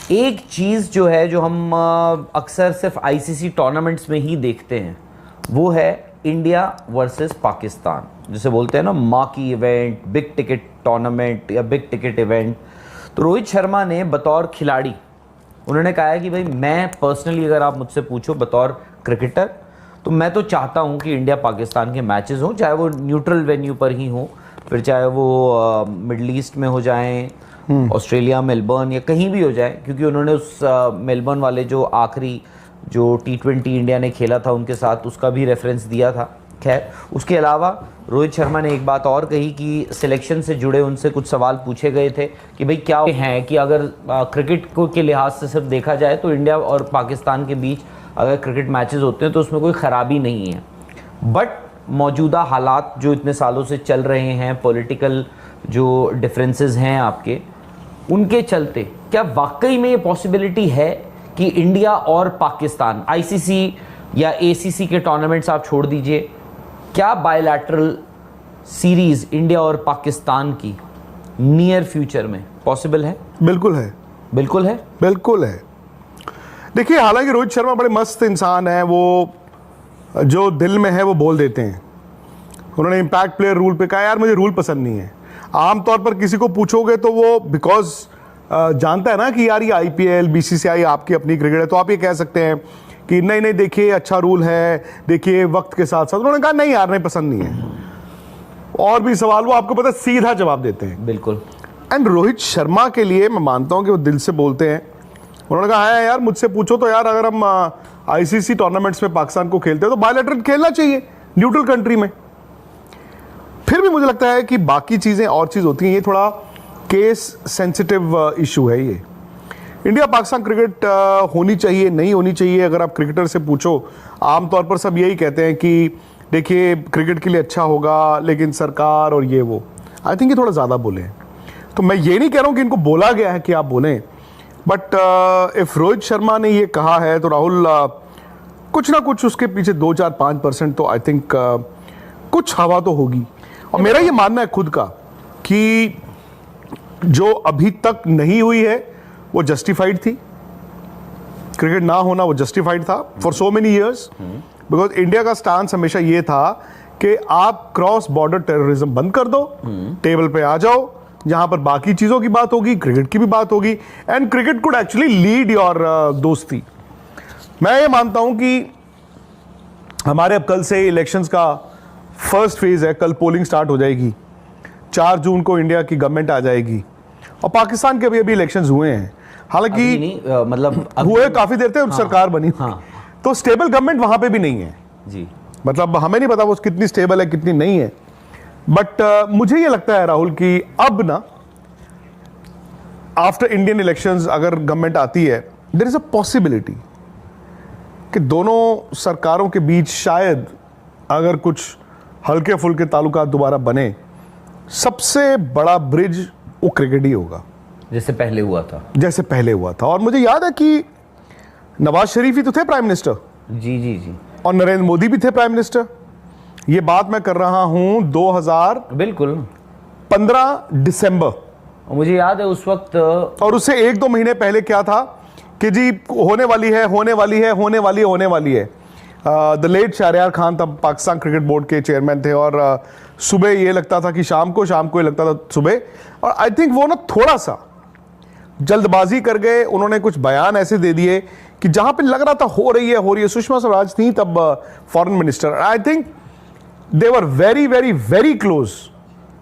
एक चीज़ जो है जो हम अक्सर सिर्फ आईसीसी टूर्नामेंट्स में ही देखते हैं वो है इंडिया वर्सेस पाकिस्तान, जिसे बोलते हैं ना marquee event, big ticket tournament या बिग टिकट इवेंट। तो रोहित शर्मा ने बतौर खिलाड़ी उन्होंने कहा है कि भाई मैं पर्सनली अगर आप मुझसे पूछो बतौर क्रिकेटर तो मैं तो चाहता हूं कि इंडिया पाकिस्तान के मैचेस हों, चाहे वो न्यूट्रल वेन्यू पर ही हो, फिर चाहे वो मिडल ईस्ट में हो जाएं, ऑस्ट्रेलिया, मेलबर्न या कहीं भी हो जाए, क्योंकि उन्होंने उस मेलबर्न वाले जो आखिरी जो T20 इंडिया ने खेला था उनके साथ उसका भी रेफरेंस दिया था। खैर, उसके अलावा रोहित शर्मा ने एक बात और कही कि सिलेक्शन से जुड़े उनसे कुछ सवाल पूछे गए थे कि भाई क्या है कि अगर क्रिकेट को के लिहाज से सिर्फ देखा जाए तो इंडिया और पाकिस्तान के बीच अगर क्रिकेट मैचेस होते हैं तो उसमें कोई ख़राबी नहीं है, बट मौजूदा हालात जो इतने सालों से चल रहे हैं, पॉलिटिकल जो डिफरेंसेस हैं आपके, उनके चलते क्या वाकई में ये पॉसिबिलिटी है कि इंडिया और पाकिस्तान, आईसीसी या एसीसी के टूर्नामेंट्स आप छोड़ दीजिए, क्या बायलैटरल सीरीज इंडिया और पाकिस्तान की नियर फ्यूचर में पॉसिबल है? बिल्कुल है, बिल्कुल है, बिल्कुल है। देखिए, हालांकि रोहित शर्मा बड़े मस्त इंसान है, वो जो दिल में है वो बोल देते हैं। उन्होंने इम्पैक्ट प्लेयर रूल पे कहा यार मुझे रूल पसंद नहीं है। आमतौर पर किसी को पूछोगे तो वो बिकॉज जानता है ना कि यार ये आईपीएल, बीसीसीआई आपकी अपनी क्रिकेट है, तो आप ये कह सकते हैं कि नहीं नहीं देखिए अच्छा रूल है, देखिए वक्त के साथ साथ। उन्होंने कहा नहीं यार नहीं पसंद नहीं है, और भी सवाल वो आपको पता सीधा जवाब देते हैं। बिल्कुल। एंड रोहित शर्मा के लिए मैं मानता हूं कि वो दिल से बोलते हैं। उन्होंने कहा है यार मुझसे पूछो तो यार अगर हम आईसीसी टूर्नामेंट्स में पाकिस्तान को खेलते हैं तो बायलैटरल खेलना चाहिए न्यूट्रल कंट्री में। फिर भी मुझे लगता है कि बाकी चीजें और चीज होती हैं, ये थोड़ा केस सेंसिटिव इशू है। ये इंडिया पाकिस्तान क्रिकेट होनी चाहिए नहीं होनी चाहिए, अगर आप क्रिकेटर से पूछो आमतौर पर सब यही कहते हैं कि देखिए क्रिकेट के लिए अच्छा होगा, लेकिन सरकार और ये वो, आई थिंक ये थोड़ा ज़्यादा बोले हैं। तो मैं ये नहीं कह रहा हूँ कि इनको बोला गया है कि आप बोलें, बट इफ रोहित शर्मा ने ये कहा है तो राहुल कुछ ना कुछ उसके पीछे 2-4-5% तो आई थिंक कुछ हवा तो होगी। और मेरा ये मानना है खुद का कि जो अभी तक नहीं हुई है वो जस्टिफाइड थी, क्रिकेट ना होना वो जस्टिफाइड था for so many years, because India का स्टांस हमेशा ये था कि आप क्रॉस बॉर्डर टेररिज्म बंद कर दो, टेबल पे आ जाओ, जहां पर बाकी चीजों की बात होगी, क्रिकेट की भी बात होगी, and cricket could actually lead your दोस्ती। मैं ये मानता हूं कि हमारे अब कल से इलेक्शंस का फर्स्ट फेज है, कल पोलिंग स्टार्ट हो जाएगी, 4 जून को इंडिया की गवर्नमेंट आ जाएगी, और पाकिस्तान के अभी इलेक्शंस हुए हैं, हालांकि मतलब हुए काफी देर तक, सरकार बनी, तो स्टेबल गवर्नमेंट वहां पे भी नहीं है जी। मतलब हमें नहीं पता वो कितनी स्टेबल है कितनी नहीं है, बट मुझे ये लगता है राहुल कि अब ना आफ्टर इंडियन इलेक्शंस अगर गवर्नमेंट आती है, देयर इज अ पॉसिबिलिटी कि दोनों सरकारों के बीच शायद अगर कुछ हल्के फुल्के ताल्लुकात दोबारा बने, सबसे बड़ा ब्रिज वो क्रिकेट ही होगा, जैसे पहले हुआ था, जैसे पहले हुआ था। और मुझे याद है कि नवाज शरीफ ही तो थे प्राइम मिनिस्टर, जी जी जी, और नरेंद्र मोदी भी थे प्राइम मिनिस्टर। ये बात मैं कर रहा हूं 2015 दिसंबर, मुझे याद है उस वक्त। और उससे 1-2 महीने पहले क्या था कि जी होने वाली है, होने वाली है, होने वाली है, होने वाली है। द लेट शहरयार खान तब पाकिस्तान क्रिकेट बोर्ड के चेयरमैन थे, और सुबह ये लगता था कि शाम को ये लगता था सुबह। और आई थिंक वो ना थोड़ा सा जल्दबाजी कर गए, उन्होंने कुछ बयान ऐसे दे दिए कि जहां पे लग रहा था हो रही है। सुषमा स्वराज थी तब foreign minister, I think they were very very very close,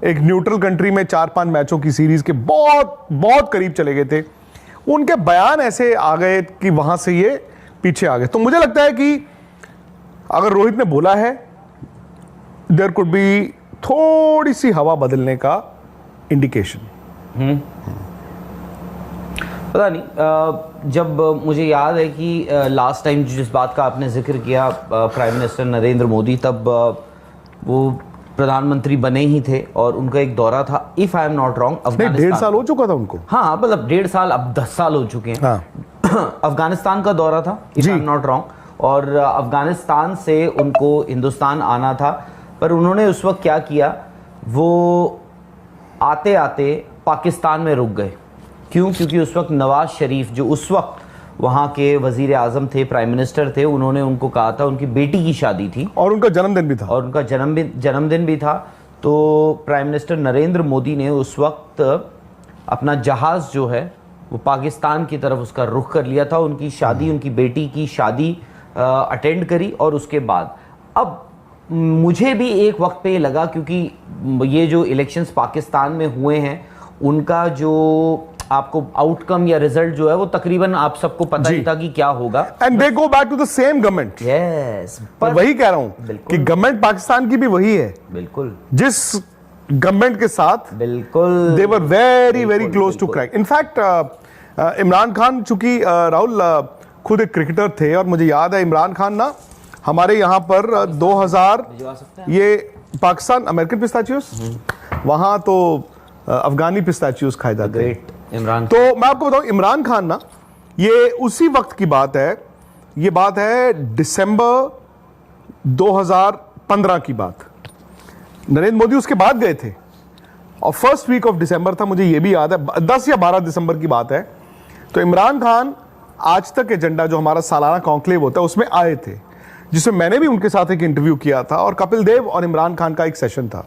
एक न्यूट्रल कंट्री में 4-5 मैचों की सीरीज के बहुत बहुत करीब चले गए थे। उनके बयान ऐसे आ गए कि वहां से ये पीछे आ गए। तो मुझे लगता है कि अगर रोहित ने बोला है, देयर कुड बी थोड़ी सी हवा बदलने का इंडिकेशन। पता नहीं, जब मुझे याद है कि लास्ट टाइम जिस बात का आपने जिक्र किया, प्राइम मिनिस्टर नरेंद्र मोदी तब वो प्रधानमंत्री बने ही थे और उनका एक दौरा था, if I am not wrong, Afghanistan. 1.5 साल हो चुका था उनको। हाँ, मतलब 1.5 साल, अब 10 साल हो चुके हैं। हाँ। अफगानिस्तान का दौरा था, if I am not wrong, और अफगानिस्तान से उनको हिंदुस्तान आना था, पर उन्होंने उस वक्त क्या किया, वो आते आते पाकिस्तान में रुक गए। क्यों? क्योंकि उस वक्त नवाज शरीफ जो उस वक्त वहाँ के वजीर आजम थे, प्राइम मिनिस्टर थे, उन्होंने उनको कहा था, उनकी बेटी की शादी थी और उनका जन्मदिन भी था, और उनका जन्मदिन भी था। तो प्राइम मिनिस्टर नरेंद्र मोदी ने उस वक्त अपना जहाज़ जो है वो पाकिस्तान की तरफ उसका रुख कर लिया था, उनकी शादी, उनकी बेटी की शादी अटेंड करी। और उसके बाद अब मुझे भी एक वक्त पे ये लगा, क्योंकि ये जो इलेक्शंस पाकिस्तान में हुए हैं उनका जो आपको आउटकम या रिजल्ट जो है वो तकरीबन आप सबको पता ही था कि क्या होगा। And they go back to the same government. Yes, पर वही कह रहा हूं कि गवर्नमेंट पाकिस्तान की भी वही है, बिल्कुल, जिस गवर्नमेंट के साथ बिल्कुल they were very very close to crack. In fact Imran Khan, चूंकि राहुल खुद एक क्रिकेटर थे, और मुझे याद है इमरान खान ना हमारे यहाँ पर 2000 ये पाकिस्तान अमेरिकन पिस्ताचियोस, वहाँ तो अफगानी पिस्ताचियोस खाए जाते हैं। इमरान, तो मैं आपको बताऊं, इमरान खान ना, ये उसी वक्त की बात है, ये बात है दिसंबर 2015 की बात। नरेंद्र मोदी उसके बाद गए थे और फर्स्ट वीक ऑफ दिसंबर था, मुझे ये भी याद है, 10 या 12 दिसंबर की बात है। तो इमरान खान आज तक एजेंडा जो हमारा सालाना कॉन्क्लेव होता है उसमें आए थे, जिसमें मैंने भी उनके साथ एक इंटरव्यू किया था और कपिल देव और इमरान खान का एक सेशन था।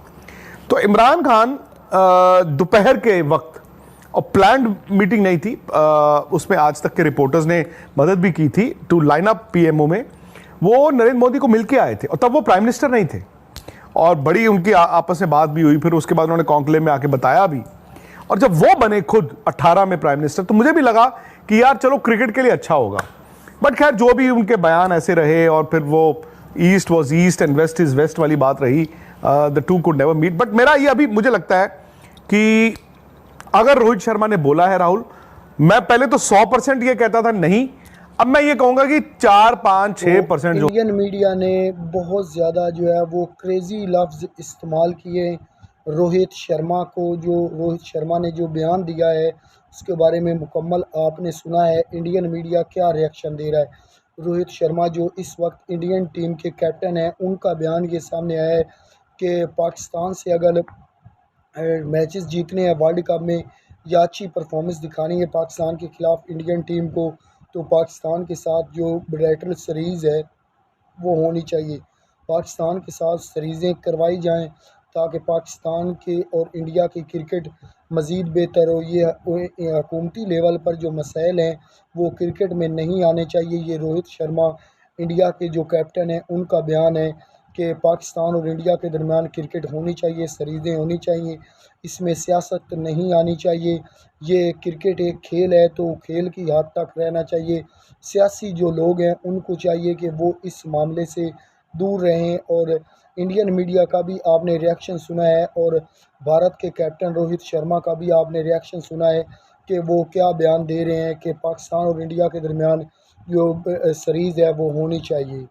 तो इमरान खान दोपहर के वक्त, और प्लान्ड मीटिंग नहीं थी, उसमें आज तक के रिपोर्टर्स ने मदद भी की थी टू लाइन अप पीएमओ में, वो नरेंद्र मोदी को मिलके आए थे और तब वो प्राइम मिनिस्टर नहीं थे, और बड़ी उनकी आपस में बात भी हुई। फिर उसके बाद उन्होंने कॉन्क्लेव में आके बताया भी, और जब वो बने खुद 18 में प्राइम मिनिस्टर, तो मुझे भी लगा कि यार चलो क्रिकेट के लिए अच्छा होगा। बट खैर जो भी उनके बयान ऐसे रहे, और फिर वो east was east and west is west वाली बात रही, the two could never meet. But मेरा ये अभी मुझे लगता है कि अगर रोहित शर्मा ने बोला है, राहुल, मैं पहले तो 100% ये कहता था नहीं, अब मैं ये कहूंगा कि 4, 5, 6% जो इंडियन मीडिया ने बहुत ज़्यादा जो है वो क्रेजी लफ्ज़ इस्तेमाल किए रोहित शर्मा को। जो रोहित शर्मा ने जो बयान दिया है उसके बारे में मुकम्मल आपने सुना है। इंडियन मीडिया क्या रिएक्शन दे रहा है। रोहित शर्मा जो इस वक्त इंडियन टीम के कैप्टन हैं, उनका बयान ये सामने आया है कि पाकिस्तान से अगर मैचेस जीतने हैं वर्ल्ड कप में या अच्छी परफॉर्मेंस दिखानी है पाकिस्तान के ख़िलाफ़ इंडियन टीम को, तो पाकिस्तान के साथ जो बायलैटरल सीरीज़ है वो होनी चाहिए। पाकिस्तान के साथ सीरीज़ें करवाई जाएं ताकि पाकिस्तान के और इंडिया की क्रिकेट मज़ीद बेहतर हो। ये हुकूमती लेवल पर जो मसाइल हैं वो क्रिकेट में नहीं आने चाहिए। ये रोहित शर्मा इंडिया के जो कैप्टन हैं उनका बयान है कि पाकिस्तान और इंडिया के दरमियान क्रिकेट होनी चाहिए, सीरीज़ें होनी चाहिए, इसमें सियासत नहीं आनी चाहिए। ये क्रिकेट एक खेल है तो खेल की हद तक रहना चाहिए। सियासी जो लोग हैं उनको चाहिए कि वो इस मामले से दूर रहें। और इंडियन मीडिया का भी आपने रिएक्शन सुना है और भारत के कैप्टन रोहित शर्मा का भी आपने रिएक्शन सुना है कि वो क्या बयान दे रहे हैं कि पाकिस्तान और इंडिया के दरमियान जो सीरीज़ है वो होनी चाहिए।